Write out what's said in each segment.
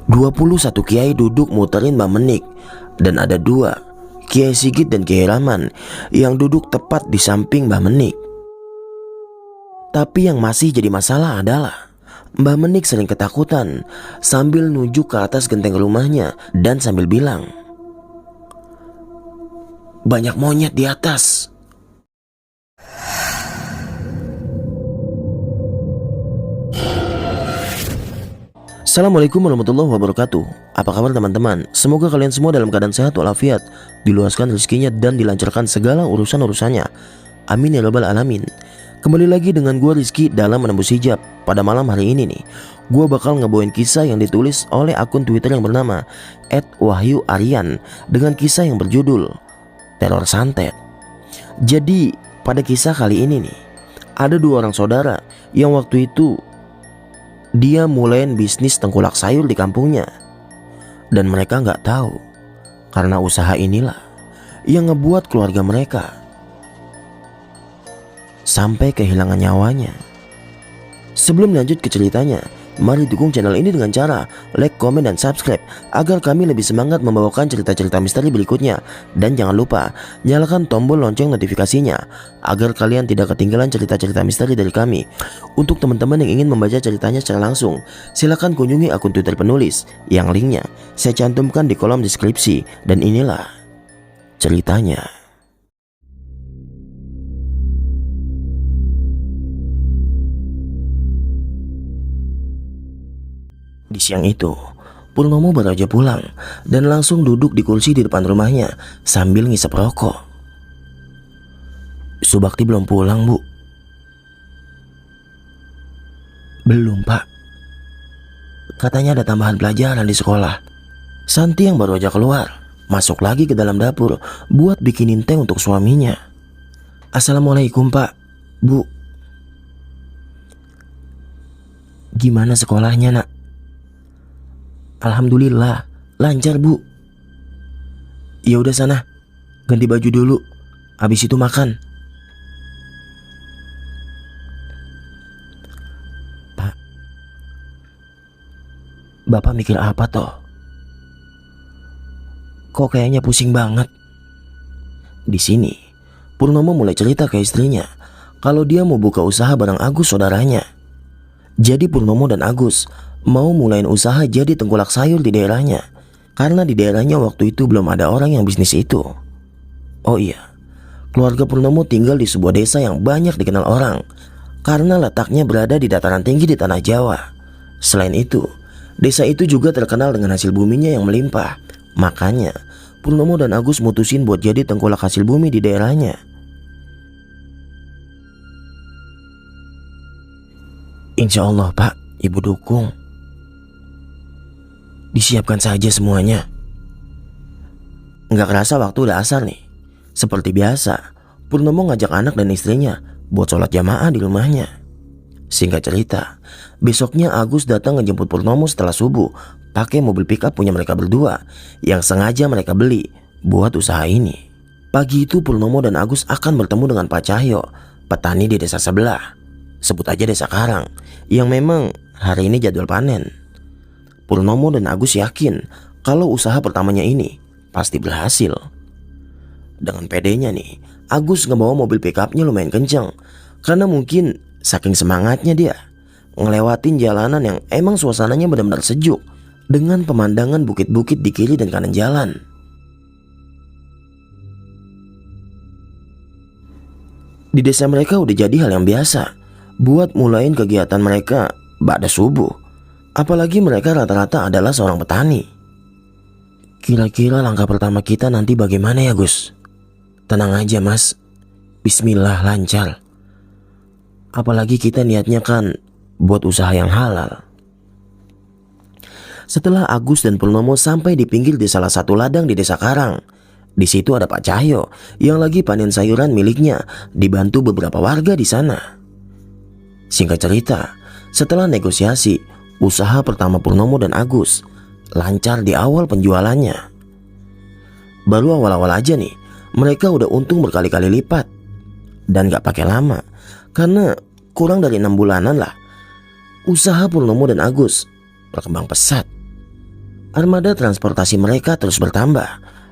21 kiai duduk muterin Mbah Menik, dan ada dua, Kiai Sigit dan Kiai Rahman, yang duduk tepat di samping Mbah Menik. Tapi yang masih jadi masalah adalah Mbah Menik sering ketakutan sambil nunjuk ke atas genteng rumahnya dan sambil bilang, "Banyak monyet di atas." Assalamualaikum warahmatullahi wabarakatuh. Apa kabar teman-teman? Semoga kalian semua dalam keadaan sehat walafiat, diluaskan rezekinya dan dilancarkan segala urusan-urusannya. Amin ya rabbal alamin. Kembali lagi dengan gue Rizky dalam Menembus Hijab. Pada malam hari ini nih, gue bakal ngebawain kisah yang ditulis oleh akun Twitter yang bernama @wahyuaryan dengan kisah yang berjudul Teror Santet. Jadi pada kisah kali ini nih, ada dua orang saudara yang waktu itu dia mulain bisnis tengkulak sayur di kampungnya. Dan mereka nggak tahu, karena usaha inilah yang ngebuat keluarga mereka sampai kehilangan nyawanya. Sebelum lanjut ke ceritanya, mari dukung channel ini dengan cara like, komen, dan subscribe agar kami lebih semangat membawakan cerita-cerita misteri berikutnya. Dan jangan lupa nyalakan tombol lonceng notifikasinya agar kalian tidak ketinggalan cerita-cerita misteri dari kami. Untuk teman-teman yang ingin membaca ceritanya secara langsung, silakan kunjungi akun Twitter penulis yang linknya saya cantumkan di kolom deskripsi. Dan inilah ceritanya. Di siang itu, Purnomo baru aja pulang dan langsung duduk di kursi di depan rumahnya sambil ngisep rokok. "Subakti belum pulang, Bu?" "Belum, Pak. Katanya ada tambahan pelajaran di sekolah." Santi yang baru aja keluar masuk lagi ke dalam dapur buat bikinin teh untuk suaminya. "Assalamualaikum, Pak. Bu. Gimana sekolahnya, Nak?" "Alhamdulillah, lancar, Bu." "Ya udah sana, ganti baju dulu. Habis itu makan." "Pak, Bapak mikir apa toh? Kok kayaknya pusing banget?" Di sini, Purnomo mulai cerita ke istrinya kalau dia mau buka usaha bareng Agus saudaranya. Jadi Purnomo dan Agus mau mulain usaha jadi tengkulak sayur di daerahnya, karena di daerahnya waktu itu belum ada orang yang bisnis itu. Oh iya, keluarga Purnomo tinggal di sebuah desa yang banyak dikenal orang karena letaknya berada di dataran tinggi di tanah Jawa. Selain itu, desa itu juga terkenal dengan hasil buminya yang melimpah. Makanya Purnomo dan Agus mutusin buat jadi tengkulak hasil bumi di daerahnya. "Insya Allah, Pak, Ibu dukung. Disiapkan saja semuanya." Nggak kerasa waktu udah asar nih. Seperti biasa, Purnomo ngajak anak dan istrinya buat sholat jamaah di rumahnya. Singkat cerita, besoknya Agus datang ngejemput Purnomo setelah subuh pakai mobil pickup punya mereka berdua yang sengaja mereka beli buat usaha ini. Pagi itu Purnomo dan Agus akan bertemu dengan Pak Cahyo, petani di desa sebelah. Sebut aja Desa Karang, yang memang hari ini jadwal panen. Purnomo dan Agus yakin kalau usaha pertamanya ini pasti berhasil. Dengan pedenya nih, Agus ngebawa mobil pickupnya lumayan kencang karena mungkin saking semangatnya dia ngelewatin jalanan yang emang suasananya benar-benar sejuk dengan pemandangan bukit-bukit di kiri dan kanan jalan. Di desa mereka udah jadi hal yang biasa buat mulain kegiatan mereka ba'da subuh. Apalagi mereka rata-rata adalah seorang petani. "Kira-kira langkah pertama kita nanti bagaimana ya, Gus?" "Tenang aja, Mas. Bismillah, lancar. Apalagi kita niatnya kan buat usaha yang halal." Setelah Agus dan Purnomo sampai di pinggir di salah satu ladang di Desa Karang, di situ ada Pak Cahyo yang lagi panen sayuran miliknya dibantu beberapa warga di sana. Singkat cerita, setelah negosiasi, usaha pertama Purnomo dan Agus lancar di awal penjualannya. Baru awal-awal aja nih, mereka udah untung berkali-kali lipat. Dan gak pakai lama, karena kurang dari 6 bulanan lah, usaha Purnomo dan Agus berkembang pesat. Armada transportasi mereka terus bertambah.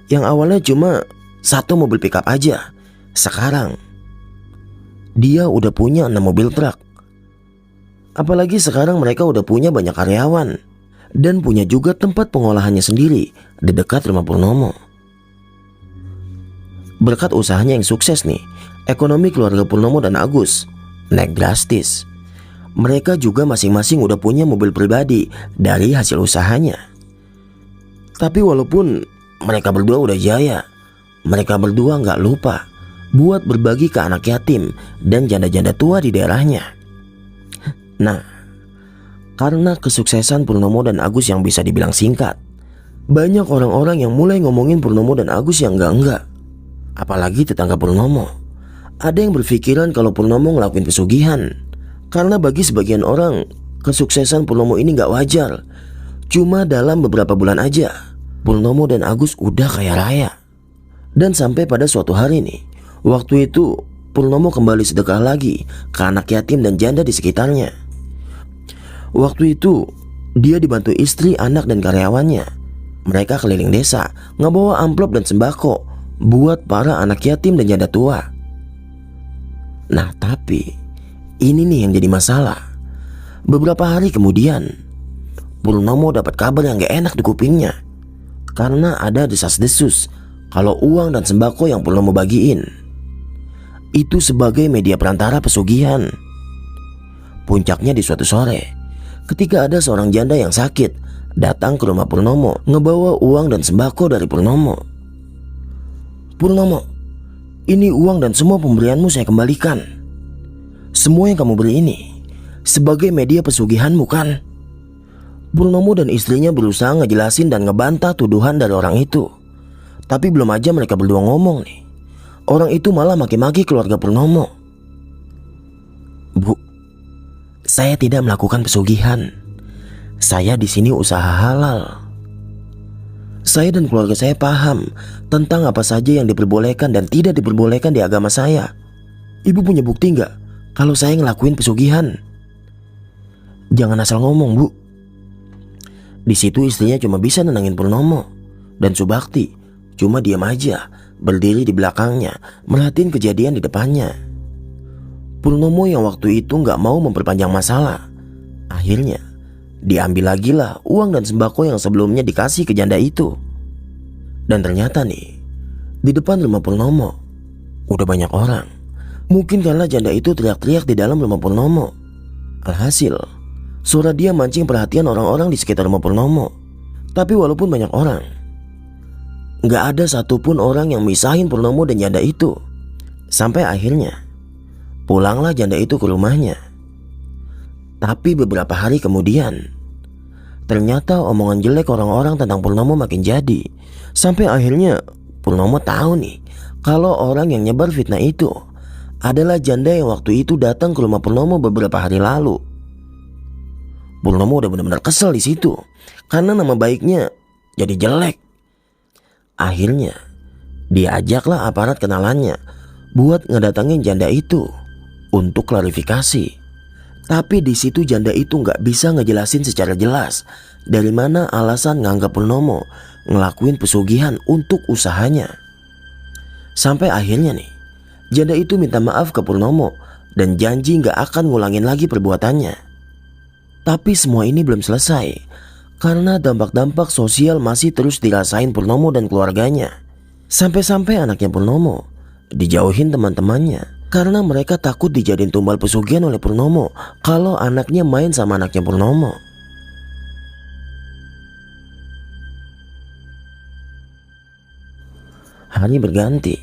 Yang awalnya cuma satu mobil pickup aja, sekarang dia udah punya 6 mobil truk. Apalagi sekarang mereka udah punya banyak karyawan dan punya juga tempat pengolahannya sendiri di dekat rumah Purnomo. Berkat usahanya yang sukses nih, ekonomi keluarga Purnomo dan Agus naik drastis. Mereka juga masing-masing udah punya mobil pribadi dari hasil usahanya. Tapi walaupun mereka berdua udah jaya, mereka berdua nggak lupa buat berbagi ke anak yatim dan janda-janda tua di daerahnya. Nah, karena kesuksesan Purnomo dan Agus yang bisa dibilang singkat, banyak orang-orang yang mulai ngomongin Purnomo dan Agus yang enggak. Apalagi tetangga Purnomo. Ada yang berpikiran kalau Purnomo ngelakuin pesugihan. Karena bagi sebagian orang, kesuksesan Purnomo ini nggak wajar. Cuma dalam beberapa bulan aja, Purnomo dan Agus udah kaya raya. Dan sampai pada suatu hari nih, waktu itu Purnomo kembali sedekah lagi ke anak yatim dan janda di sekitarnya. Waktu itu dia dibantu istri, anak dan karyawannya. Mereka keliling desa ngebawa amplop dan sembako buat para anak yatim dan janda tua. Nah tapi ini nih yang jadi masalah. Beberapa hari kemudian Purnomo dapat kabar yang gak enak di kupingnya. Karena ada desas-desus kalau uang dan sembako yang Purnomo bagiin itu sebagai media perantara pesugihan. Puncaknya di suatu sore, ketika ada seorang janda yang sakit datang ke rumah Purnomo ngebawa uang dan sembako dari Purnomo. "Purnomo, ini uang dan semua pemberianmu saya kembalikan. Semua yang kamu beri ini sebagai media pesugihanmu kan?" Purnomo dan istrinya berusaha ngejelasin dan ngebantah tuduhan dari orang itu. Tapi belum aja mereka berdua ngomong nih, orang itu malah maki-maki keluarga Purnomo. "Bu, saya tidak melakukan pesugihan. Saya di sini usaha halal. Saya dan keluarga saya paham tentang apa saja yang diperbolehkan dan tidak diperbolehkan di agama saya. Ibu punya bukti nggak kalau saya ngelakuin pesugihan?" "Jangan asal ngomong, Bu." Di situ istrinya cuma bisa nenangin Purnomo, dan Subakti cuma diam aja berdiri di belakangnya merhatiin kejadian di depannya. Purnomo yang waktu itu nggak mau memperpanjang masalah. Akhirnya diambil lagi lah uang dan sembako yang sebelumnya dikasih ke janda itu. Dan ternyata nih, di depan rumah Purnomo udah banyak orang. Mungkin karena janda itu teriak-teriak di dalam rumah Purnomo. Alhasil, suara dia mancing perhatian orang-orang di sekitar rumah Purnomo. Tapi walaupun banyak orang, gak ada satupun orang yang misahin Purnomo dan janda itu. Sampai akhirnya pulanglah janda itu ke rumahnya. Tapi beberapa hari kemudian, ternyata omongan jelek orang-orang tentang Purnomo makin jadi. Sampai akhirnya Purnomo tahu nih kalau orang yang nyebar fitnah itu adalah janda yang waktu itu datang ke rumah Purnomo beberapa hari lalu. Purnomo udah benar-benar kesel di situ karena nama baiknya jadi jelek. Akhirnya diajaklah aparat kenalannya buat ngedatangin janda itu untuk klarifikasi. Tapi di situ janda itu nggak bisa ngejelasin secara jelas dari mana alasan nganggap Purnomo ngelakuin pesugihan untuk usahanya. Sampai akhirnya nih, janda itu minta maaf ke Purnomo dan janji nggak akan ngulangin lagi perbuatannya. Tapi semua ini belum selesai karena dampak-dampak sosial masih terus dirasain Purnomo dan keluarganya. Sampai-sampai anaknya Purnomo dijauhin teman-temannya karena mereka takut dijadiin tumbal pesugihan oleh Purnomo kalau anaknya main sama anaknya Purnomo. Hari berganti,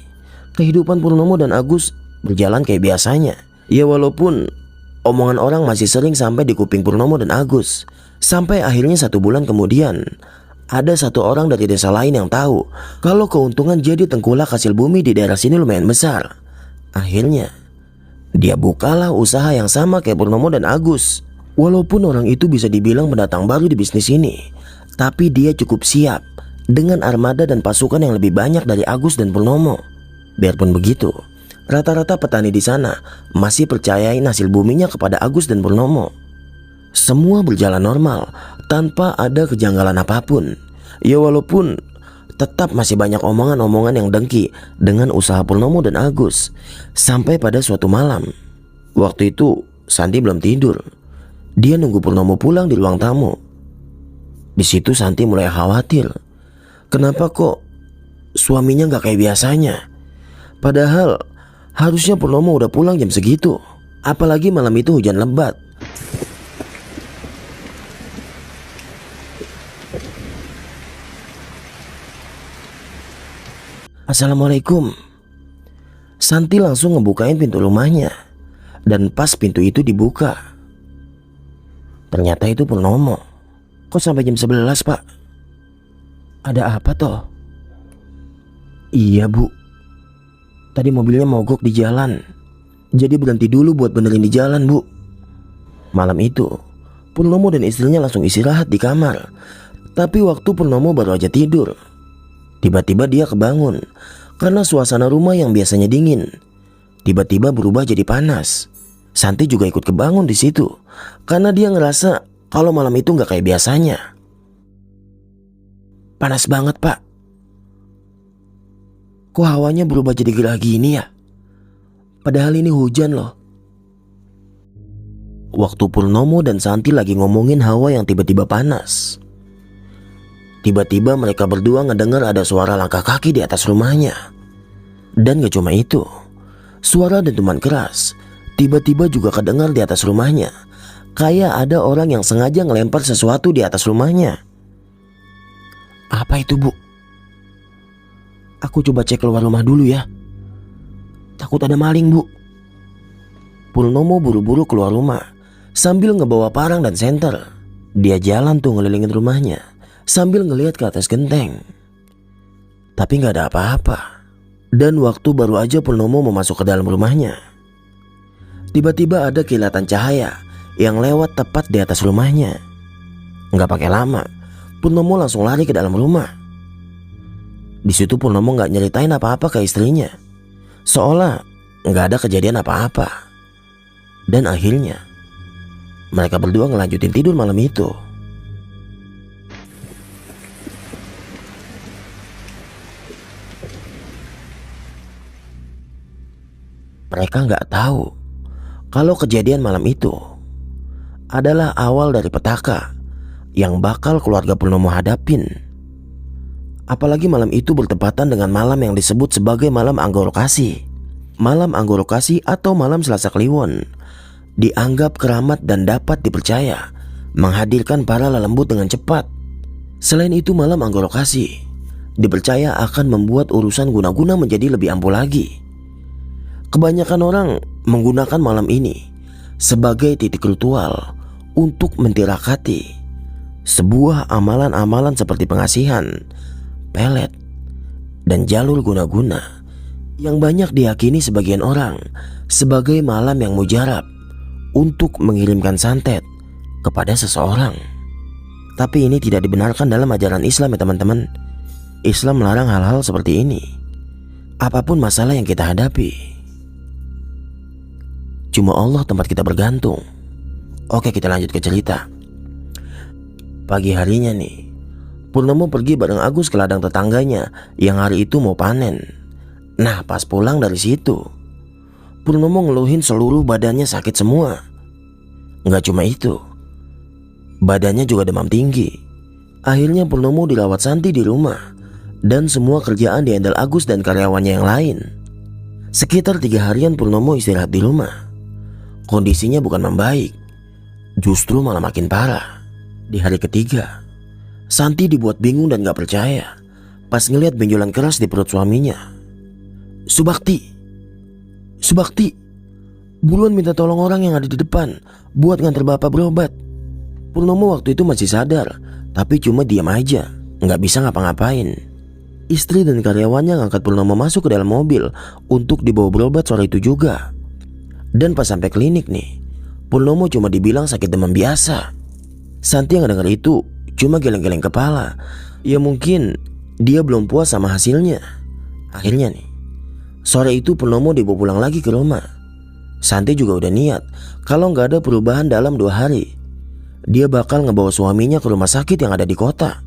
kehidupan Purnomo dan Agus berjalan kayak biasanya. Ya walaupun omongan orang masih sering sampai di kuping Purnomo dan Agus. Sampai akhirnya 1 bulan kemudian, ada satu orang dari desa lain yang tahu kalau keuntungan jadi tengkulak hasil bumi di daerah sini lumayan besar. Akhirnya dia bukalah usaha yang sama kayak Purnomo dan Agus. Walaupun orang itu bisa dibilang pendatang baru di bisnis ini, tapi dia cukup siap dengan armada dan pasukan yang lebih banyak dari Agus dan Purnomo. Biarpun begitu, rata-rata petani di sana masih percayain hasil buminya kepada Agus dan Purnomo. Semua berjalan normal tanpa ada kejanggalan apapun. Ya walaupun tetap masih banyak omongan-omongan yang dengki dengan usaha Purnomo dan Agus. Sampai pada suatu malam, waktu itu Santi belum tidur. Dia nunggu Purnomo pulang di ruang tamu. Di situ Santi mulai khawatir. Kenapa kok suaminya gak kayak biasanya? Padahal harusnya Purnomo udah pulang jam segitu. Apalagi malam itu hujan lebat. Assalamualaikum. Santi langsung ngebukain pintu rumahnya. Dan pas pintu itu dibuka, ternyata itu Purnomo. Kok sampai jam 11 pak? Ada apa toh? Iya bu, tadi mobilnya mogok di jalan, jadi berhenti dulu buat benerin di jalan bu. Malam itu Purnomo dan istrinya langsung istirahat di kamar. Tapi waktu Purnomo baru aja tidur, tiba-tiba dia kebangun karena suasana rumah yang biasanya dingin tiba-tiba berubah jadi panas. Santi juga ikut kebangun di situ karena dia ngerasa kalau malam itu nggak kayak biasanya. Panas banget pak. Kok hawanya berubah jadi gerah gini ya? Padahal ini hujan loh. Waktu Purnomo dan Santi lagi ngomongin hawa yang tiba-tiba panas, tiba-tiba mereka berdua ngedengar ada suara langkah kaki di atas rumahnya. Dan gak cuma itu, suara dentuman keras tiba-tiba juga kedengar di atas rumahnya. Kayak ada orang yang sengaja ngelempar sesuatu di atas rumahnya. Apa itu bu? Aku coba cek keluar rumah dulu ya. Takut ada maling bu. Purnomo buru-buru keluar rumah sambil ngebawa parang dan senter. Dia jalan tuh ngelilingin rumahnya sambil ngelihat ke atas genteng. Tapi gak ada apa-apa. Dan waktu baru aja Purnomo mau masuk ke dalam rumahnya, tiba-tiba ada kilatan cahaya yang lewat tepat di atas rumahnya. Nggak pakai lama, Purnomo langsung lari ke dalam rumah. Di situ Purnomo nggak nyeritain apa-apa ke istrinya, seolah nggak ada kejadian apa-apa. Dan akhirnya mereka berdua ngelanjutin tidur malam itu. Mereka nggak tahu kalau kejadian malam itu adalah awal dari petaka yang bakal keluarga Purnomo hadapin. Apalagi malam itu bertepatan dengan malam yang disebut sebagai malam Anggorokasi. Malam Anggorokasi atau malam Selasa Kliwon dianggap keramat dan dapat dipercaya menghadirkan para lelembut dengan cepat. Selain itu, malam Anggorokasi dipercaya akan membuat urusan guna-guna menjadi lebih ampuh lagi. Kebanyakan orang menggunakan malam ini sebagai titik ritual untuk mentirakati sebuah amalan-amalan seperti pengasihan, pelet, dan jalur guna-guna yang banyak diyakini sebagian orang sebagai malam yang mujarab untuk mengirimkan santet kepada seseorang. Tapi ini tidak dibenarkan dalam ajaran Islam ya teman-teman. Islam melarang hal-hal seperti ini. Apapun masalah yang kita hadapi, cuma Allah tempat kita bergantung. Oke, kita lanjut ke cerita. Pagi harinya nih, Purnomo pergi bareng Agus ke ladang tetangganya yang hari itu mau panen. Nah, pas pulang dari situ, Purnomo ngeluhin seluruh badannya sakit semua. Nggak cuma itu, badannya juga demam tinggi. Akhirnya Purnomo dirawat Santi di rumah, dan semua kerjaan dihandle Agus dan karyawannya yang lain. Sekitar 3 harian Purnomo istirahat di rumah. Kondisinya bukan membaik, justru malah makin parah. Di hari ketiga, Santi dibuat bingung dan gak percaya pas ngeliat benjolan keras di perut suaminya. Subakti, buruan minta tolong orang yang ada di depan buat nganter bapak berobat. Purnomo waktu itu masih sadar, tapi cuma diam aja, gak bisa ngapa-ngapain. Istri dan karyawannya ngangkat Purnomo masuk ke dalam mobil untuk dibawa berobat sore itu juga. Dan pas sampai klinik nih, Purnomo cuma dibilang sakit demam biasa. Santi yang denger itu cuma geleng-geleng kepala. Ya mungkin dia belum puas sama hasilnya. Akhirnya nih, sore itu Purnomo dibawa pulang lagi ke rumah. Santi juga udah niat kalau nggak ada perubahan dalam 2 hari, dia bakal ngebawa suaminya ke rumah sakit yang ada di kota.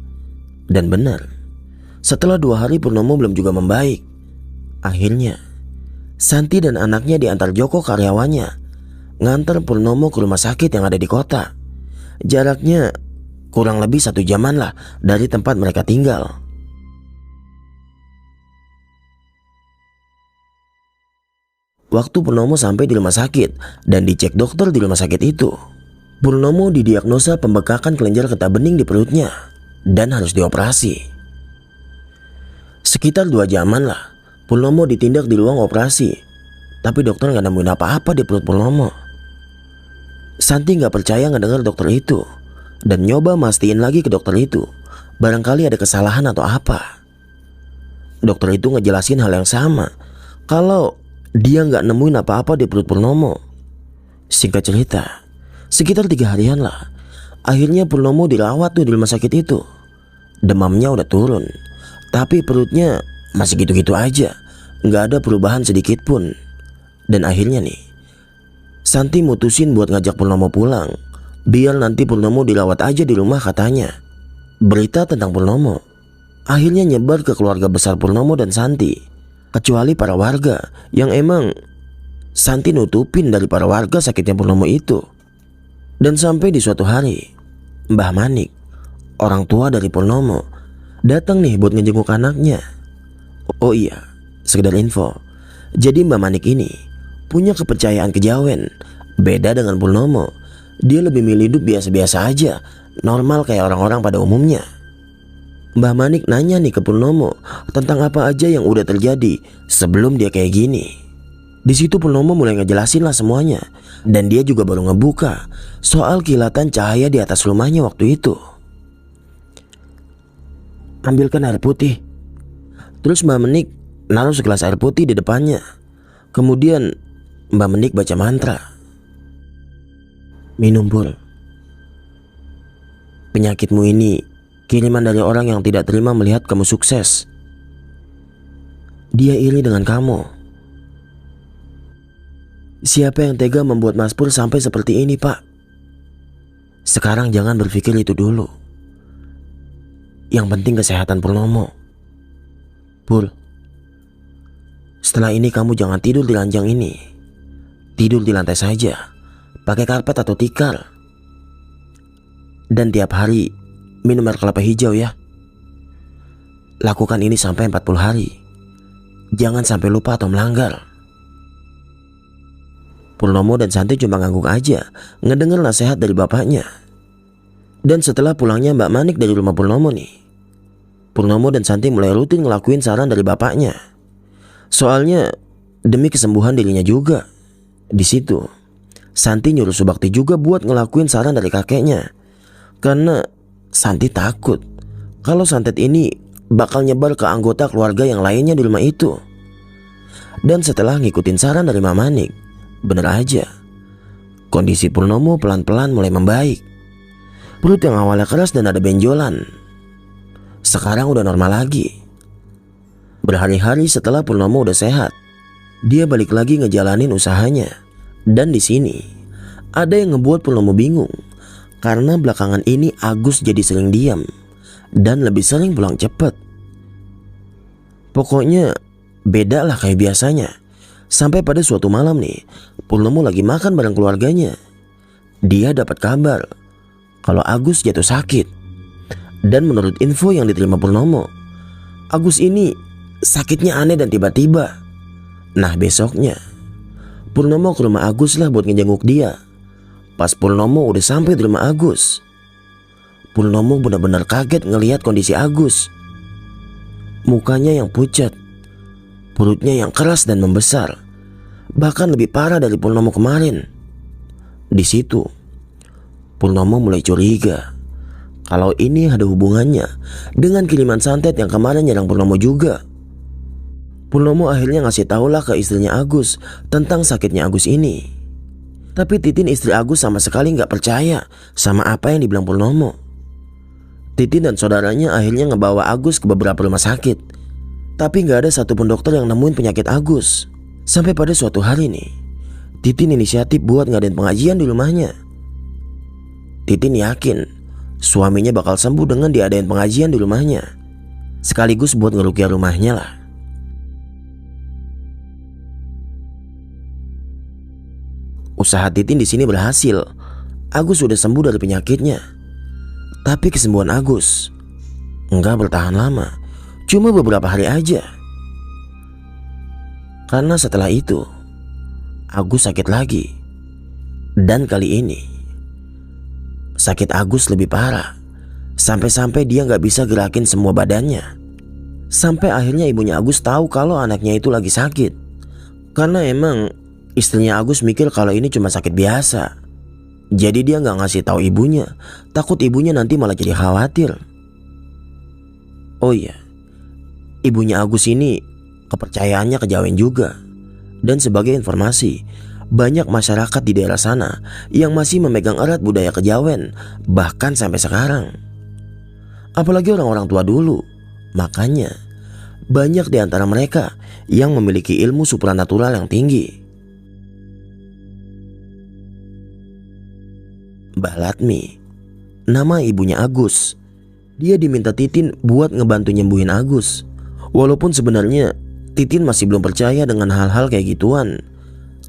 Dan benar, setelah 2 hari Purnomo belum juga membaik. Akhirnya Santi dan anaknya diantar Joko karyawannya ngantar Purnomo ke rumah sakit yang ada di kota. Jaraknya kurang lebih 1 jaman lah dari tempat mereka tinggal. Waktu Purnomo sampai di rumah sakit dan dicek dokter di rumah sakit itu, Purnomo didiagnosa pembekakan kelenjar getah bening di perutnya dan harus dioperasi. Sekitar 2 jaman lah Purnomo ditindak di ruang operasi, tapi dokter gak nemuin apa-apa di perut Purnomo. Santi gak percaya ngedengar dokter itu dan nyoba mastiin lagi ke dokter itu barangkali ada kesalahan atau apa. Dokter itu ngejelasin hal yang sama, kalau dia gak nemuin apa-apa di perut Purnomo. Singkat cerita, sekitar 3 harian lah akhirnya Purnomo dirawat tuh di rumah sakit itu. Demamnya udah turun, tapi perutnya masih gitu-gitu aja, gak ada perubahan sedikit pun. Dan akhirnya nih, Santi mutusin buat ngajak Purnomo pulang, biar nanti Purnomo dirawat aja di rumah katanya. Berita tentang Purnomo akhirnya nyebar ke keluarga besar Purnomo dan Santi, kecuali para warga yang emang Santi nutupin dari para warga sakitnya Purnomo itu. Dan sampai di suatu hari, Mbah Manik, orang tua dari Purnomo, datang nih buat ngejenguk anaknya. Oh iya, sekedar info, jadi Mbah Manik ini punya kepercayaan kejawen. Beda dengan Purnomo, dia lebih milih hidup biasa-biasa aja, normal kayak orang-orang pada umumnya. Mbah Manik nanya nih ke Purnomo tentang apa aja yang udah terjadi sebelum dia kayak gini. Di situ Purnomo mulai ngejelasin lah semuanya, dan dia juga baru ngebuka soal kilatan cahaya di atas rumahnya waktu itu. Ambilkan air putih. Terus Mbah Manik naruh segelas air putih di depannya. Kemudian Mbah Manik baca mantra. Minum, Pur. Penyakitmu ini kiriman dari orang yang tidak terima melihat kamu sukses. Dia iri dengan kamu. Siapa yang tega membuat Mas Pur sampai seperti ini, Pak? Sekarang jangan berpikir itu dulu. Yang penting kesehatan Purnomo. Pur, setelah ini kamu jangan tidur di ranjang ini. Tidur di lantai saja, pakai karpet atau tikar. Dan tiap hari minum air kelapa hijau ya. Lakukan ini sampai 40 hari. Jangan sampai lupa atau melanggar. Purnomo dan Santi cuma ngangguk aja ngedenger nasihat dari bapaknya. Dan setelah pulangnya Mbak Manik dari rumah Purnomo nih, Purnomo dan Santi mulai rutin ngelakuin saran dari bapaknya. Soalnya demi kesembuhan dirinya juga. Di situ Santi nyuruh Subakti juga buat ngelakuin saran dari kakeknya, karena Santi takut kalau santet ini bakal nyebar ke anggota keluarga yang lainnya di rumah itu. Dan setelah ngikutin saran dari Mbak Manik, bener aja, kondisi Purnomo pelan-pelan mulai membaik. Perut yang awalnya keras dan ada benjolan sekarang udah normal lagi. Berhari-hari setelah Purnomo udah sehat, dia balik lagi ngejalanin usahanya. Dan di sini ada yang ngebuat Purnomo bingung, karena belakangan ini Agus jadi sering diam dan lebih sering pulang cepet. Pokoknya beda lah kayak biasanya. Sampai pada suatu malam nih, Purnomo lagi makan bareng keluarganya. Dia dapat kabar kalau Agus jatuh sakit. Dan menurut info yang diterima Purnomo, Agus ini sakitnya aneh dan tiba-tiba. Nah besoknya Purnomo ke rumah Agus lah buat ngejenguk dia. Pas Purnomo udah sampai di rumah Agus, Purnomo benar-benar kaget ngelihat kondisi Agus. Mukanya yang pucat, perutnya yang keras dan membesar, bahkan lebih parah dari Purnomo kemarin. Di situ Purnomo mulai curiga kalau ini ada hubungannya dengan kiriman santet yang kemarin nyerang Purnomo juga. Purnomo akhirnya ngasih tahulah ke istrinya Agus tentang sakitnya Agus ini. Tapi Titin istri Agus sama sekali gak percaya sama apa yang dibilang Purnomo. Titin dan saudaranya akhirnya ngebawa Agus ke beberapa rumah sakit, tapi gak ada satupun dokter yang nemuin penyakit Agus. Sampai pada suatu hari nih, Titin inisiatif buat ngadain pengajian di rumahnya. Titin yakin suaminya bakal sembuh dengan diadain pengajian di rumahnya, sekaligus buat ngeruqyah rumahnya lah. Usaha Titin di sini berhasil. Agus sudah sembuh dari penyakitnya. Tapi kesembuhan Agus enggak bertahan lama, cuma beberapa hari aja. Karena setelah itu Agus sakit lagi. Dan kali ini sakit Agus lebih parah, sampai-sampai dia gak bisa gerakin semua badannya. Sampai akhirnya ibunya Agus tahu kalau anaknya itu lagi sakit. Karena emang istrinya Agus mikir kalau ini cuma sakit biasa. Jadi dia gak ngasih tahu ibunya, takut ibunya nanti malah jadi khawatir. Oh iya, ibunya Agus ini kepercayaannya kejawen juga. Dan sebagai informasi, banyak masyarakat di daerah sana yang masih memegang erat budaya kejawen, bahkan sampai sekarang. Apalagi orang-orang tua dulu. Makanya banyak di antara mereka yang memiliki ilmu supranatural yang tinggi. Mbah Latmi, nama ibunya Agus. Dia diminta Titin buat ngebantu nyembuhin Agus. Walaupun sebenarnya Titin masih belum percaya dengan hal-hal kayak gituan.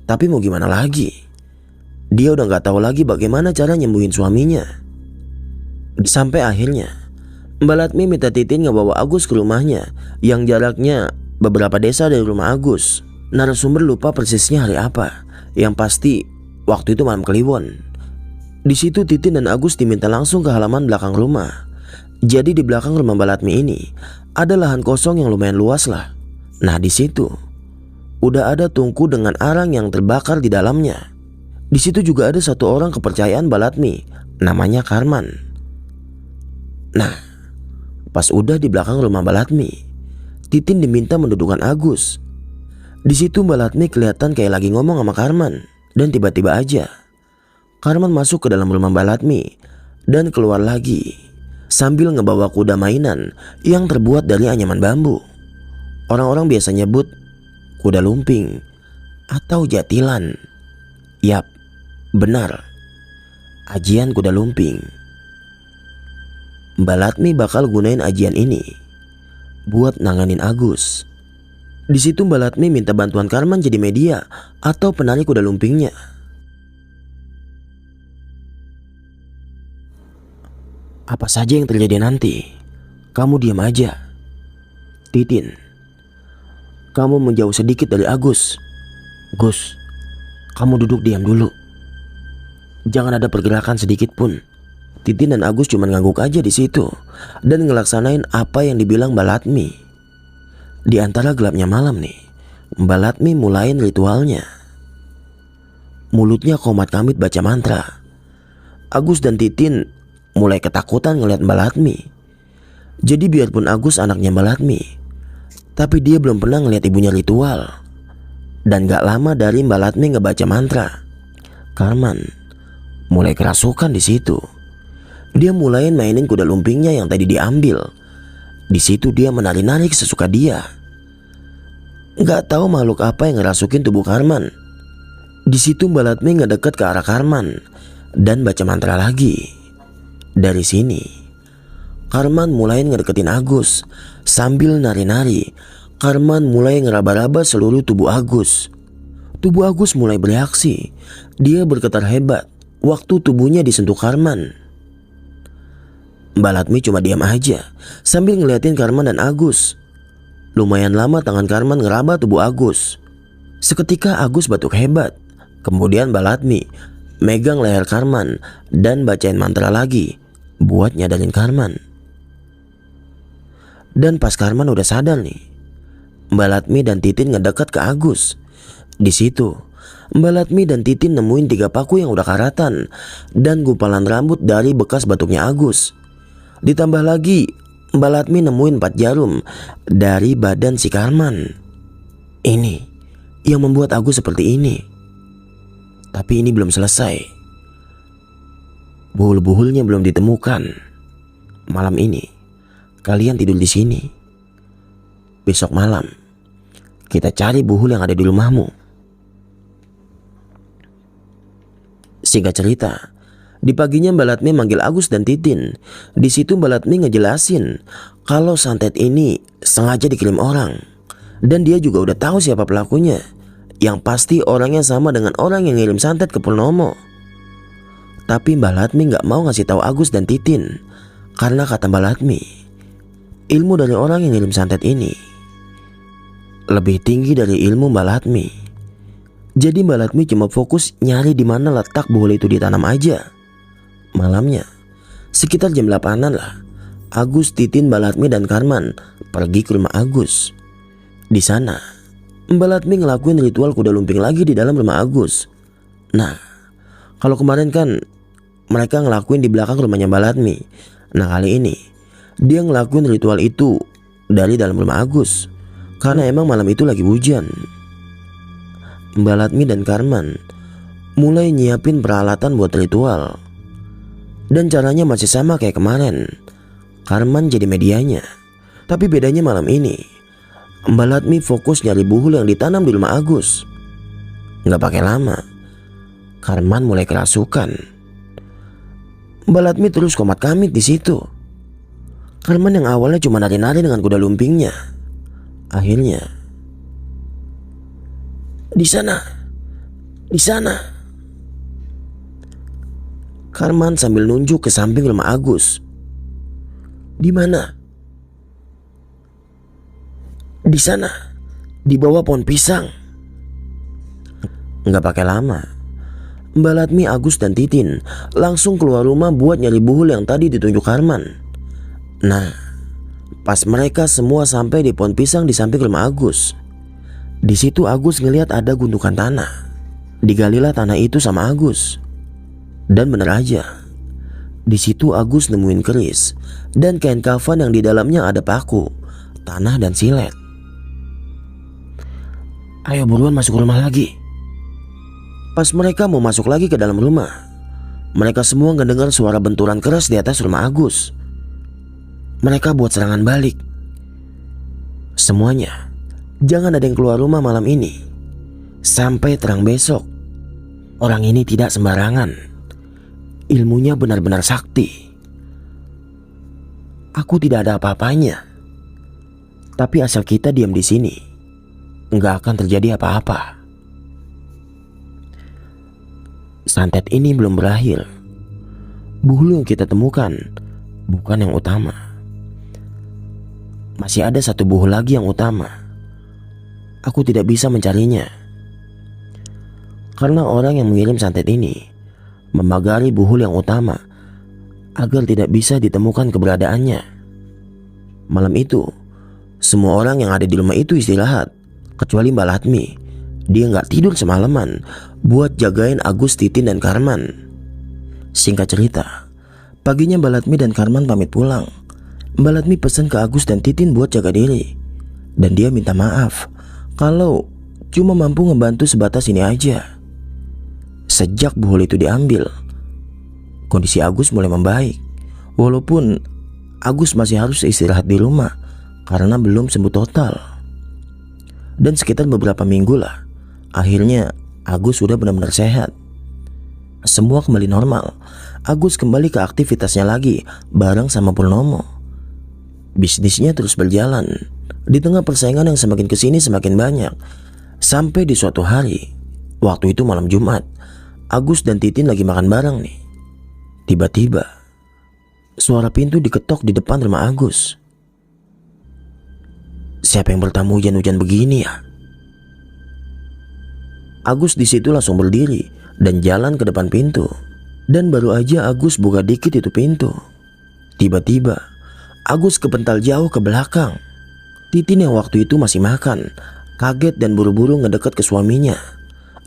Tapi mau gimana lagi? Dia udah gak tahu lagi bagaimana cara nyembuhin suaminya. Sampai akhirnya Mbah Latmi minta Titin ngebawa Agus ke rumahnya yang jaraknya beberapa desa dari rumah Agus. Narasumber lupa persisnya hari apa. Yang pasti waktu itu malam Kliwon. Di situ Titin dan Agus diminta langsung ke halaman belakang rumah. Jadi di belakang rumah Mbah Latmi ini ada lahan kosong yang lumayan luas lah. Nah di situ udah ada tungku dengan arang yang terbakar di dalamnya. Di situ juga ada satu orang kepercayaan Mbah Latmi, namanya Karman. Nah, pas udah di belakang rumah Mbah Latmi, Titin diminta mendudukkan Agus. Di situ Mbah Latmi kelihatan kayak lagi ngomong sama Karman. Dan tiba-tiba aja Karman masuk ke dalam rumah Mbah Latmi dan keluar lagi sambil ngebawa kuda mainan yang terbuat dari anyaman bambu. Orang-orang biasa nyebut kuda lumping atau jatilan. Yap, benar, ajian kuda lumping. Mbah Latmi bakal gunain ajian ini buat nanganin Agus. Di situ Mbah Latmi minta bantuan Karman jadi media atau penarik kuda lumpingnya. Apa saja yang terjadi nanti, kamu diam aja. Titin, kamu menjauh sedikit dari Agus. Gus, kamu duduk diam dulu. Jangan ada pergerakan sedikit pun. Titin dan Agus cuma ngangguk aja di situ dan ngelaksanain apa yang dibilang Mbah Latmi. Di antara gelapnya malam nih, Mbah Latmi mulain ritualnya. Mulutnya komat kamit baca mantra. Agus dan Titin mulai ketakutan ngeliat Mbah Latmi. Jadi biarpun Agus anaknya Mbah Latmi, tapi dia belum pernah ngeliat ibunya ritual. Dan gak lama dari Mbah Latmi ngebaca mantra, Karman mulai kerasukan di situ. Dia mulai mainin kuda lumpingnya yang tadi diambil. Di situ dia menari-nari sesuka dia. Gak tahu makhluk apa yang ngerasukin tubuh Karman. Di situ Mbah Latmi ngedeket ke arah Karman dan baca mantra lagi. Dari sini Karman mulai ngedeketin Agus. Sambil nari-nari, Karman mulai ngeraba-raba seluruh tubuh Agus. Tubuh Agus mulai bereaksi. Dia bergetar hebat waktu tubuhnya disentuh Karman. Mbah Latmi cuma diam aja sambil ngeliatin Karman dan Agus. Lumayan lama tangan Karman ngeraba tubuh Agus. Seketika Agus batuk hebat. Kemudian Mbah Latmi megang leher Karman dan bacain mantra lagi buat nyadarin Karman. Dan pas Karman udah sadar nih, Mbah Latmi dan Titin ngedeket ke Agus. Di situ Mbah Latmi dan Titin nemuin 3 paku yang udah karatan dan gumpalan rambut dari bekas batuknya Agus. Ditambah lagi Mbah Latmi nemuin 4 jarum dari badan si Karman. Ini yang membuat Agus seperti ini. Tapi ini belum selesai. Buhul-buhulnya belum ditemukan. Malam ini kalian tidur di sini. Besok malam kita cari buhul yang ada di rumahmu. Singkat cerita, Di paginya Mbak Latmi manggil Agus dan Titin. Di situ Mbak Latmi ngejelasin kalau santet ini sengaja dikirim orang. Dan dia juga udah tahu siapa pelakunya. Yang pasti orangnya sama dengan orang yang ngirim santet ke Purnomo. Tapi Mbak Latmi gak mau ngasih tahu Agus dan Titin. Karena kata Mbak Latmi, ilmu dari orang yang ngirim santet ini lebih tinggi dari ilmu Mbak Latmi. Jadi Mbak Latmi cuma fokus nyari di mana letak buhul itu ditanam aja. Malamnya, sekitar jam 8-an lah, Agus, Titin, Mbak Latmi dan Karman pergi ke rumah Agus. Di sana, Mbak Latmi ngelakuin ritual kuda lumping lagi di dalam rumah Agus. Nah, kalau kemarin kan mereka ngelakuin di belakang rumahnya Mbak Latmi. Nah, kali ini dia ngelakuin ritual itu dari dalam rumah Agus. Karena emang malam itu lagi hujan. Mbak Latmi dan Karman mulai nyiapin peralatan buat ritual. Dan caranya masih sama kayak kemarin. Karman jadi medianya. Tapi bedanya malam ini, Mbak Latmi fokus nyari buhul yang ditanam di rumah Agus. Gak pakai lama, Karman mulai kerasukan. Mbak Latmi terus komat kamit di situ. Karman yang awalnya cuma nari-nari dengan kuda lumpingnya, akhirnya, di sana. Karman sambil nunjuk ke samping rumah Agus. Di mana? Di sana, di bawah pohon pisang. Nggak pakai lama, Mbak Latmi, Agus dan Titin langsung keluar rumah buat nyari buhul yang tadi ditunjuk Karman. Nah, pas mereka semua sampai di pohon pisang di samping rumah Agus, di situ Agus ngelihat ada gundukan tanah. Digalilah tanah itu sama Agus. Dan bener aja, di situ Agus nemuin keris dan kain kafan yang di dalamnya ada paku, tanah dan silet. Ayo buruan masuk rumah lagi. Pas mereka mau masuk lagi ke dalam rumah, mereka semua ngedengar suara benturan keras di atas rumah Agus. Mereka buat serangan balik. Semuanya, jangan ada yang keluar rumah malam ini sampai terang besok. Orang ini tidak sembarangan. Ilmunya benar-benar sakti. Aku tidak ada apa-apanya. Tapi asal kita diam di sini, nggak akan terjadi apa-apa. Santet ini belum berakhir. Buhul yang kita temukan bukan yang utama. Masih ada satu buhul lagi yang utama. Aku tidak bisa mencarinya. Karena orang yang mengirim santet ini memagari buhul yang utama agar tidak bisa ditemukan keberadaannya. Malam itu, semua orang yang ada di rumah itu istirahat, kecuali Mbak Latmi. Dia nggak tidur semalaman buat jagain Agus, Titin dan Karman. Singkat cerita, paginya Mbak Latmi dan Karman pamit pulang. Mbak Latmi pesan ke Agus dan Titin buat jaga diri. Dan dia minta maaf kalau cuma mampu ngebantu sebatas ini aja. Sejak buhul itu diambil, kondisi Agus mulai membaik. Walaupun Agus masih harus istirahat di rumah karena belum sembuh total. Dan sekitar beberapa minggu lah, akhirnya Agus sudah benar-benar sehat. Semua kembali normal. Agus kembali ke aktivitasnya lagi bareng sama Purnomo. Bisnisnya terus berjalan di tengah persaingan yang semakin kesini semakin banyak. Sampai di suatu hari, waktu itu malam Jumat, Agus dan Titin lagi makan bareng nih. Tiba-tiba suara pintu diketok di depan rumah Agus. Siapa yang bertamu hujan-hujan begini ya? Agus di situ langsung berdiri dan jalan ke depan pintu. Dan baru aja Agus buka dikit itu pintu, tiba-tiba Agus kepental jauh ke belakang. Titin yang waktu itu masih makan kaget dan buru-buru ngedeket ke suaminya.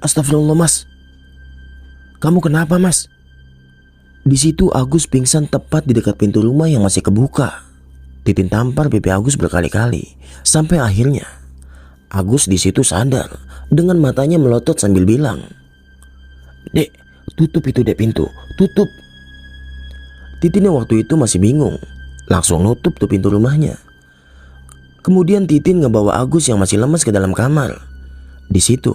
Astagfirullah mas, kamu kenapa mas? Di situ Agus pingsan tepat di dekat pintu rumah yang masih kebuka. Titin tampar pipi Agus berkali-kali sampai akhirnya Agus di situ sadar dengan matanya melotot sambil bilang, "Dek, tutup itu dek pintu, tutup." Titin yang waktu itu masih bingung, langsung nutup tuh pintu rumahnya. Kemudian Titin ngebawa Agus yang masih lemas ke dalam kamar. Di situ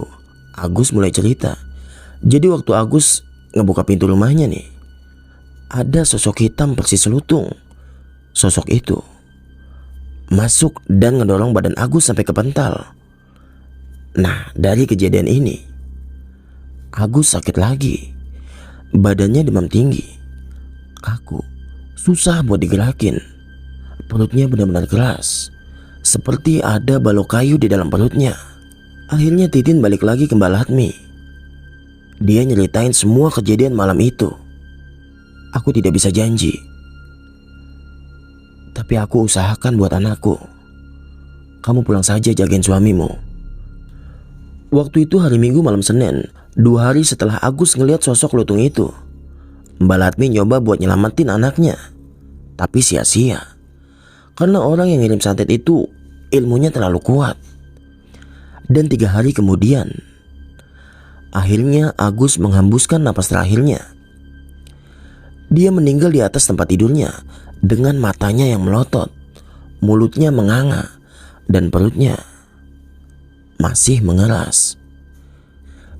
Agus mulai cerita. Jadi waktu Agus ngebuka pintu rumahnya nih, ada sosok hitam persis selutung. Sosok itu masuk dan ngedorong badan Agus sampai ke pental. Nah, dari kejadian ini Agus sakit lagi. Badannya demam tinggi, kaku, susah buat digerakin. Perutnya benar-benar keras, seperti ada balok kayu di dalam perutnya. Akhirnya Titin balik lagi ke Mbak Latmi. Dia nyeritain semua kejadian malam itu. Aku tidak bisa janji, tapi aku usahakan buat anakku. Kamu pulang saja jagain suamimu. Waktu itu hari Minggu malam Senin, 2 hari setelah Agus ngelihat sosok lutung itu. Mbak Latmi nyoba buat nyelamatin anaknya, tapi sia-sia. Karena orang yang ngirim santet itu ilmunya terlalu kuat. Dan 3 hari kemudian, akhirnya Agus menghembuskan napas terakhirnya. Dia meninggal di atas tempat tidurnya dengan matanya yang melotot, mulutnya menganga, dan perutnya masih mengeras.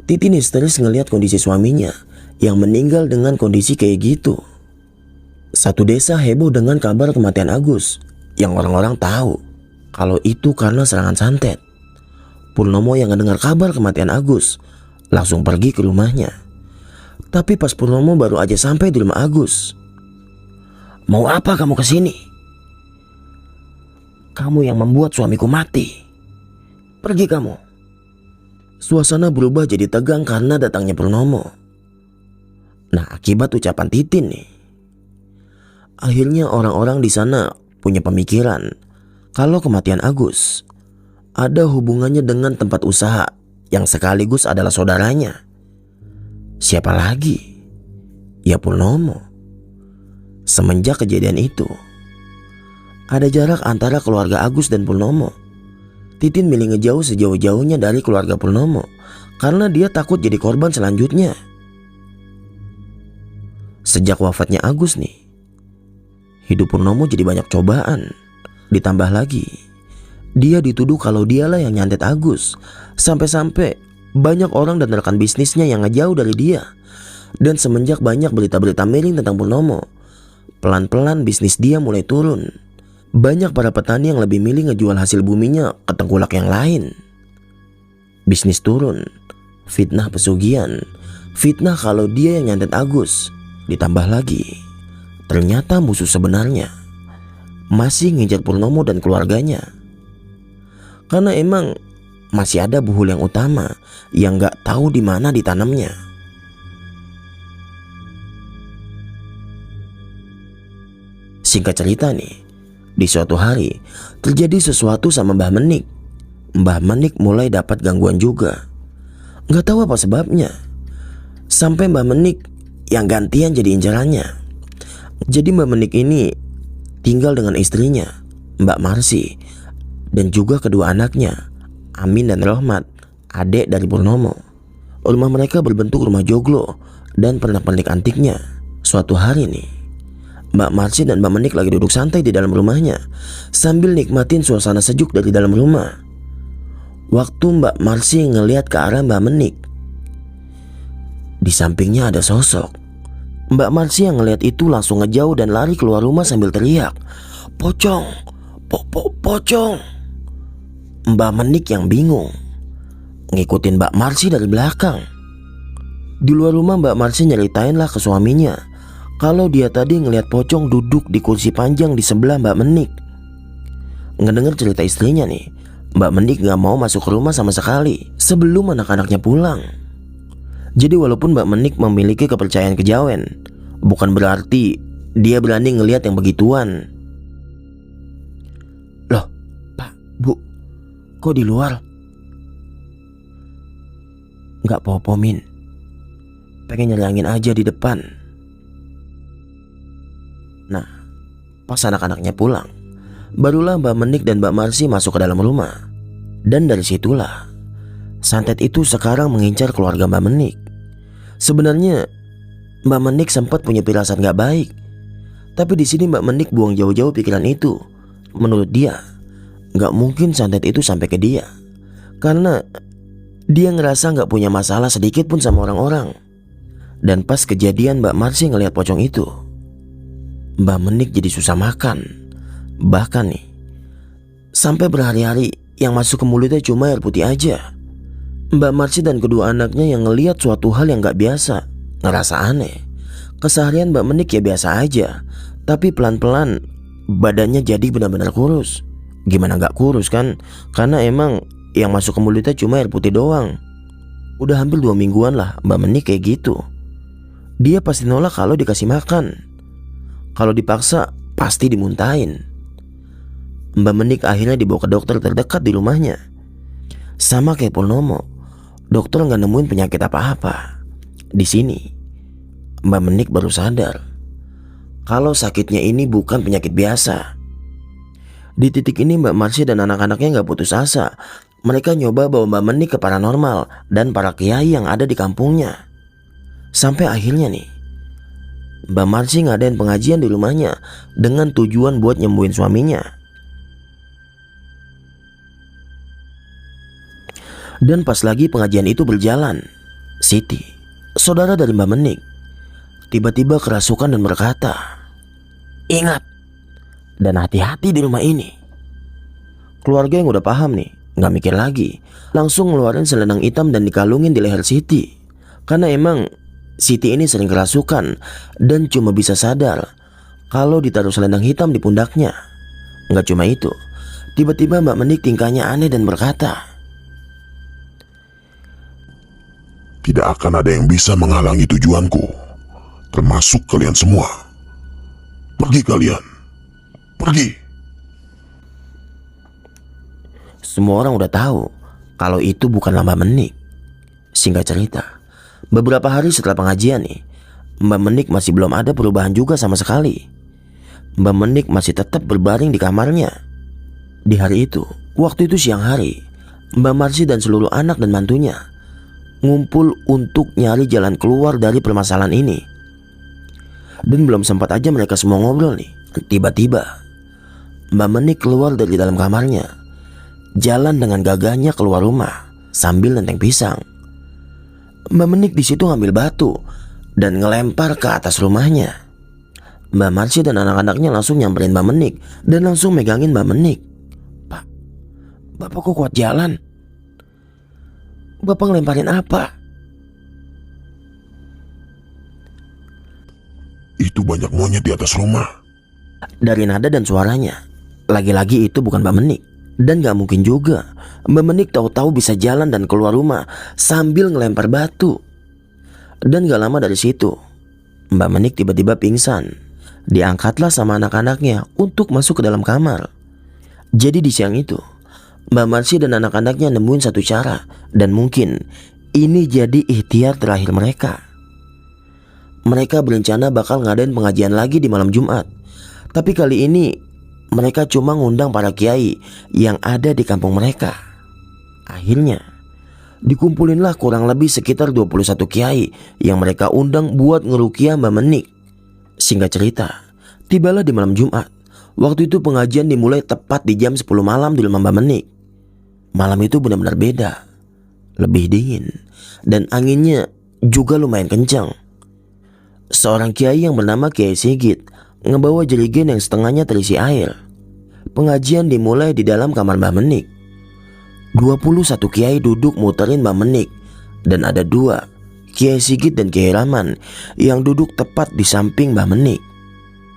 Titin histeris ngelihat kondisi suaminya yang meninggal dengan kondisi kayak gitu. Satu desa heboh dengan kabar kematian Agus, yang orang-orang tahu kalau itu karena serangan santet. Purnomo yang mendengar kabar kematian Agus langsung pergi ke rumahnya. Tapi pas Purnomo baru aja sampai di rumah Agus, "Mau apa kamu kesini? Kamu yang membuat suamiku mati. Pergi kamu." Suasana berubah jadi tegang karena datangnya Purnomo. Nah, akibat ucapan Titin nih, akhirnya orang-orang di sana punya pemikiran kalau kematian Agus ada hubungannya dengan tempat usaha yang sekaligus adalah saudaranya. Siapa lagi? Ya Purnomo. Semenjak kejadian itu, ada jarak antara keluarga Agus dan Purnomo. Titin milih ngejauh sejauh-jauhnya dari keluarga Purnomo karena dia takut jadi korban selanjutnya. Sejak wafatnya Agus nih, hidup Purnomo jadi banyak cobaan. Ditambah lagi, dia dituduh kalau dialah yang nyantet Agus. Sampai-sampai banyak orang dan rekan bisnisnya yang ngejauh dari dia. Dan semenjak banyak berita-berita miring tentang Purnomo, pelan-pelan bisnis dia mulai turun. Banyak para petani yang lebih milih ngejual hasil buminya ke tengkulak yang lain. Bisnis turun, fitnah pesugihan, fitnah kalau dia yang nyantet Agus. Ditambah lagi, ternyata musuh sebenarnya masih ngincar Purnomo dan keluarganya. Karena emang masih ada buhul yang utama yang gak tahu di mana ditanamnya. Singkat cerita nih, di suatu hari terjadi sesuatu sama Mbah Menik. Mbah Menik mulai dapat gangguan juga. Gak tahu apa sebabnya, sampai Mbah Menik yang gantian jadi incarannya. Jadi Mbah Menik ini tinggal dengan istrinya, Mbak Marsi, dan juga kedua anaknya, Amin dan Rohmat, adik dari Purnomo. Rumah mereka berbentuk rumah joglo dan pernak-pernik antiknya. Suatu hari nih, Mbak Marsi dan Mbak Menik lagi duduk santai di dalam rumahnya sambil nikmatin suasana sejuk dari dalam rumah. Waktu Mbak Marsi ngelihat ke arah Mbak Menik, di sampingnya ada sosok. Mbak Marsi yang ngelihat itu langsung ngejauh dan lari keluar rumah sambil teriak, "Pocong, pocong." Mbak Menik yang bingung ngikutin Mbak Marsi dari belakang. Di luar rumah Mbak Marsi nyeritain lah ke suaminya kalau dia tadi ngelihat pocong duduk di kursi panjang di sebelah Mbak Menik. Ngedenger cerita istrinya nih, Mbak Menik gak mau masuk ke rumah sama sekali sebelum anak-anaknya pulang. Jadi walaupun Mbak Menik memiliki kepercayaan kejawen, bukan berarti dia berani ngelihat yang begituan. "Loh, Pak, Bu, kok di luar?" "Gak apa-apa, Min. Pengen nyari angin aja di depan." Nah, pas anak-anaknya pulang, barulah Mbak Menik dan Mbak Marsi masuk ke dalam rumah. Dan dari situlah santet itu sekarang mengincar keluarga Mbak Menik. Sebenarnya Mbak Menik sempat punya firasat gak baik, tapi di sini Mbak Menik buang jauh-jauh pikiran itu. Menurut dia, gak mungkin santet itu sampai ke dia, karena dia ngerasa gak punya masalah sedikit pun sama orang-orang. Dan pas kejadian Mbak Marsi ngelihat pocong itu, Mbak Menik jadi susah makan. Bahkan nih, sampai berhari-hari yang masuk ke mulutnya cuma air putih aja. Mbak Marsi dan kedua anaknya yang ngelihat suatu hal yang gak biasa, ngerasa aneh. Keseharian Mbak Menik ya biasa aja, tapi pelan-pelan badannya jadi benar-benar kurus. Gimana gak kurus kan? Karena emang yang masuk ke mulutnya cuma air putih doang. Udah hampir 2 mingguan lah Mbak Menik kayak gitu. Dia pasti nolak kalau dikasih makan. Kalau dipaksa pasti dimuntahin. Mbak Menik akhirnya dibawa ke dokter terdekat di rumahnya. Sama kayak Purnomo, dokter nggak nemuin penyakit apa-apa. Di sini Mbak Menik baru sadar kalau sakitnya ini bukan penyakit biasa. Di titik ini Mbak Marsi dan anak-anaknya nggak putus asa. Mereka nyoba bawa Mbak Menik ke paranormal dan para kiai yang ada di kampungnya. Sampai akhirnya nih, Mbak Marsi ngadain pengajian di rumahnya dengan tujuan buat nyembuhin suaminya. Dan pas lagi pengajian itu berjalan, Siti, saudara dari Mbak Menik, tiba-tiba kerasukan dan berkata, "Ingat dan hati-hati di rumah ini." Keluarga yang udah paham nih, gak mikir lagi, langsung ngeluarin selendang hitam dan dikalungin di leher Siti. Karena emang Siti ini sering kerasukan dan cuma bisa sadar kalau ditaruh selendang hitam di pundaknya. Gak cuma itu, tiba-tiba Mbak Menik tingkahnya aneh dan berkata, "Tidak akan ada yang bisa menghalangi tujuanku, termasuk kalian semua. Pergi kalian, pergi." Semua orang udah tahu kalau itu bukanlah Mbak Menik. Singkat cerita, beberapa hari setelah pengajian nih, Mbak Menik masih belum ada perubahan juga sama sekali. Mbak Menik masih tetap berbaring di kamarnya. Di hari itu, waktu itu siang hari, Mbak Marsi dan seluruh anak dan mantunya ngumpul untuk nyari jalan keluar dari permasalahan ini. Dan belum sempat aja mereka semua ngobrol nih, tiba-tiba Mbak Menik keluar dari dalam kamarnya, jalan dengan gagahnya keluar rumah sambil nenteng pisang. Mbak Menik di situ ngambil batu dan ngelempar ke atas rumahnya. Mbak Marsi dan anak-anaknya langsung nyamperin Mbak Menik dan langsung megangin Mbak Menik. "Pak, Bapak kok kuat jalan? Bapak ngelemparin apa?" "Itu banyak monyet di atas rumah." Dari nada dan suaranya, lagi-lagi itu bukan Mbak Menik. Dan gak mungkin juga Mbak Menik tahu-tahu bisa jalan dan keluar rumah sambil ngelempar batu. Dan gak lama dari situ, Mbak Menik tiba-tiba pingsan. Diangkatlah sama anak-anaknya untuk masuk ke dalam kamar. Jadi di siang itu, Mbak Marsi dan anak-anaknya nemuin satu cara, dan mungkin ini jadi ikhtiar terakhir mereka. Mereka berencana bakal ngadain pengajian lagi di malam Jumat. Tapi kali ini mereka cuma ngundang para kiai yang ada di kampung mereka. Akhirnya dikumpulinlah kurang lebih sekitar 21 kiai yang mereka undang buat ngerukiah Mbak Menik. Singkat cerita, tibalah di malam Jumat. Waktu itu pengajian dimulai tepat di jam 10 malam di rumah Mbak Menik. Malam itu benar-benar beda, lebih dingin, dan anginnya juga lumayan kencang. Seorang kiai yang bernama Kiai Sigit ngebawa jerigen yang setengahnya terisi air. Pengajian dimulai di dalam kamar Mbak Menik. 21 kiai duduk muterin Mbak Menik, dan ada 2, Kiai Sigit dan Kiai Rahman, yang duduk tepat di samping Mbak Menik.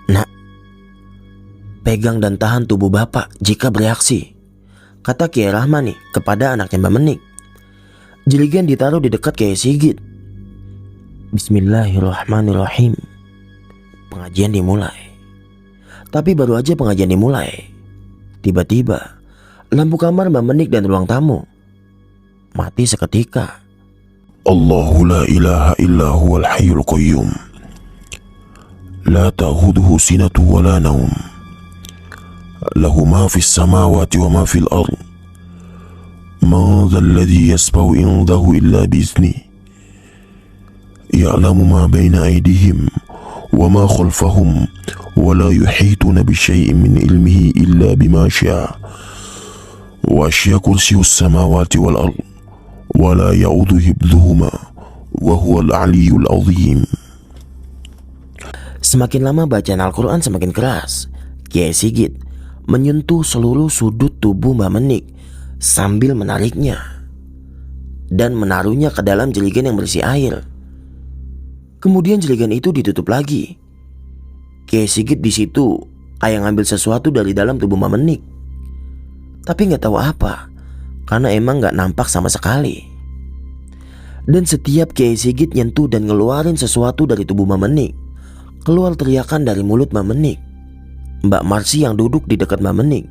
"Nak, pegang dan tahan tubuh Bapak jika bereaksi," kata Kiai Rahman nih kepada anaknya Mbak Menik. Jerigen ditaruh di dekat Kiai Sigit. Bismillahirrahmanirrahim. Pengajian dimulai. Tapi baru aja pengajian dimulai, tiba-tiba lampu kamar Mbak Menik dan ruang tamu mati seketika. "Allahu la ilaha illa huwal hayyul qayyum. La ta'khudhuhu sinatu wa la naum. Lahu ma fis samawati wa ma fil ard. Man dhal ladzi yasba'u indahu illa bi'idznihi. Ya'lamu ma baina aydihim وما خلفهم ولا يحيطون بشيء من علمه إلا بما شاء وسع كرسيه السماوات والأرض ولا يؤوده حفظهما وهو العلي العظيم." Semakin lama bacaan Al-Quran semakin keras. Kiai Sigit menyentuh seluruh sudut tubuh Mbah Menik sambil menariknya dan menaruhnya ke dalam jerigen yang berisi air. Kemudian jerigen itu ditutup lagi. Kiai Sigit di situ kayak ngambil sesuatu dari dalam tubuh Mbah Menik, tapi nggak tahu apa, karena emang nggak nampak sama sekali. Dan setiap Kiai Sigit nyentuh dan ngeluarin sesuatu dari tubuh Mbah Menik, keluar teriakan dari mulut Mbah Menik. Mbak Marsi yang duduk di dekat Mbah Menik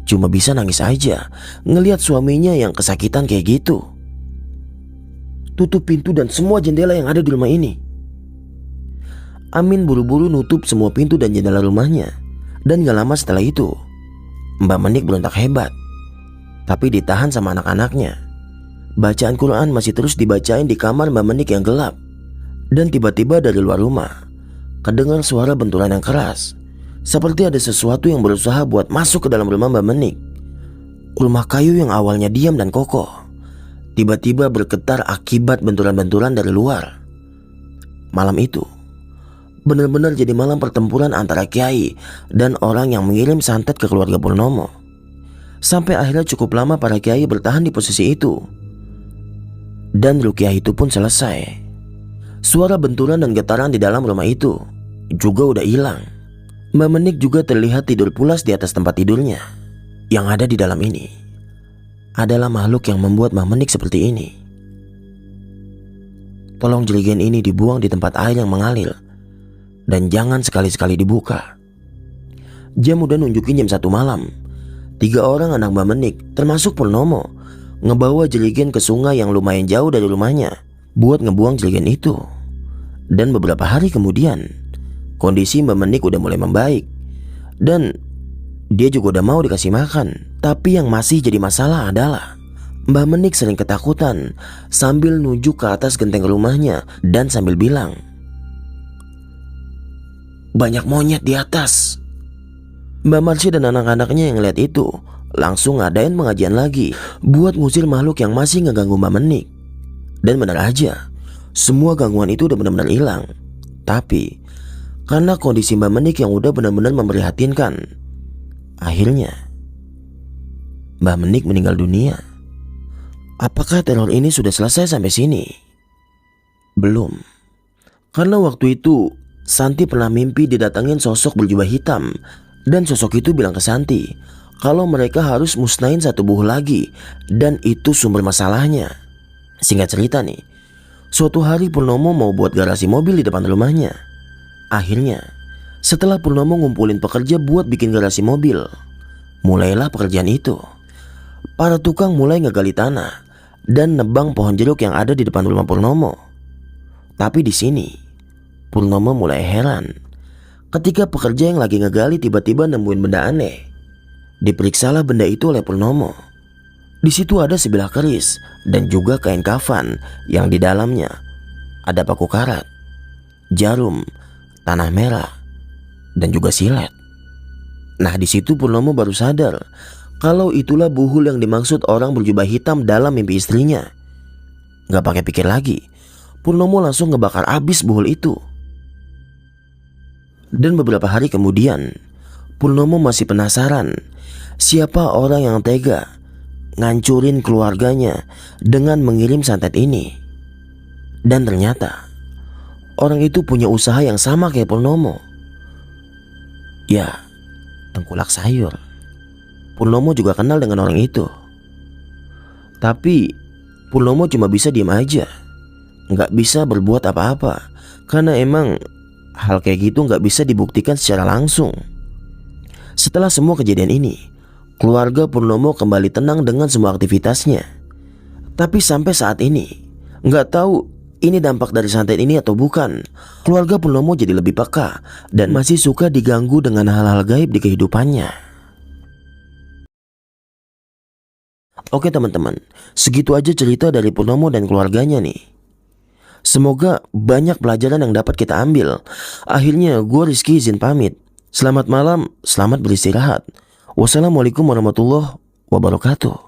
cuma bisa nangis aja ngelihat suaminya yang kesakitan kayak gitu. Tutup pintu dan semua jendela yang ada di rumah ini. Amin buru-buru nutup semua pintu dan jendela rumahnya. Dan gak lama setelah itu Mbak Menik berontak hebat, tapi ditahan sama anak-anaknya. Bacaan Quran masih terus dibacain di kamar Mbak Menik yang gelap. Dan tiba-tiba dari luar rumah kedengar suara benturan yang keras, seperti ada sesuatu yang berusaha buat masuk ke dalam rumah Mbak Menik. Rumah kayu yang awalnya diam dan kokoh tiba-tiba bergetar akibat benturan-benturan dari luar. Malam itu benar-benar jadi malam pertempuran antara kiai dan orang yang mengirim santet ke keluarga Purnomo. Sampai akhirnya cukup lama para kiai bertahan di posisi itu. Dan ruqyah itu pun selesai. Suara benturan dan getaran di dalam rumah itu juga udah hilang. Mbak Menik juga terlihat tidur pulas di atas tempat tidurnya. Yang ada di dalam ini adalah makhluk yang membuat Mbak Menik seperti ini. Tolong jerigen ini dibuang di tempat air yang mengalir, dan jangan sekali-sekali dibuka. Jam udah nunjukin jam 1 malam. 3 orang anak Mbak Menik termasuk Purnomo ngebawa jerigen ke sungai yang lumayan jauh dari rumahnya buat ngebuang jerigen itu. Dan beberapa hari kemudian kondisi Mbak Menik udah mulai membaik, dan dia juga udah mau dikasih makan. Tapi yang masih jadi masalah adalah Mbak Menik sering ketakutan sambil nunjuk ke atas genteng rumahnya dan sambil bilang, "Banyak monyet di atas." Mbak Marsi dan anak-anaknya yang ngeliat itu langsung ngadain pengajian lagi buat ngusir makhluk yang masih ngeganggu Mbak Menik. Dan benar aja, semua gangguan itu udah benar-benar hilang. Tapi karena kondisi Mbak Menik yang udah benar-benar memprihatinkan, akhirnya Mbak Menik meninggal dunia. Apakah teror ini sudah selesai sampai sini? Belum. Karena waktu itu Santi pernah mimpi didatangin sosok berjubah hitam, dan sosok itu bilang ke Santi kalau mereka harus musnahin satu buah lagi, dan itu sumber masalahnya. Singkat cerita nih, suatu hari Purnomo mau buat garasi mobil di depan rumahnya. Akhirnya setelah Purnomo ngumpulin pekerja buat bikin garasi mobil, mulailah pekerjaan itu. Para tukang mulai ngegali tanah dan nebang pohon jeruk yang ada di depan rumah Purnomo. Tapi di sini Purnomo mulai heran ketika pekerja yang lagi ngegali tiba-tiba nemuin benda aneh. Diperiksalah benda itu oleh Purnomo. Di situ ada sebilah keris dan juga kain kafan yang di dalamnya ada paku karat, jarum, tanah merah, dan juga silet. Nah, di situ Purnomo baru sadar kalau itulah buhul yang dimaksud orang berjubah hitam dalam mimpi istrinya. Gak pakai pikir lagi, Purnomo langsung ngebakar abis buhul itu. Dan beberapa hari kemudian, Purnomo masih penasaran siapa orang yang tega ngancurin keluarganya dengan mengirim santet ini. Dan ternyata orang itu punya usaha yang sama kayak Purnomo. Ya, tengkulak sayur. Purnomo juga kenal dengan orang itu. Tapi Purnomo cuma bisa diem aja, nggak bisa berbuat apa-apa, karena emang hal kayak gitu nggak bisa dibuktikan secara langsung. Setelah semua kejadian ini, keluarga Purnomo kembali tenang dengan semua aktivitasnya. Tapi sampai saat ini, nggak tahu ini dampak dari santet ini atau bukan, keluarga Purnomo jadi lebih peka dan masih suka diganggu dengan hal-hal gaib di kehidupannya. Oke teman-teman, segitu aja cerita dari Purnomo dan keluarganya nih. Semoga banyak pelajaran yang dapat kita ambil. Akhirnya gue Rizky izin pamit. Selamat malam, selamat beristirahat. Wassalamualaikum warahmatullahi wabarakatuh.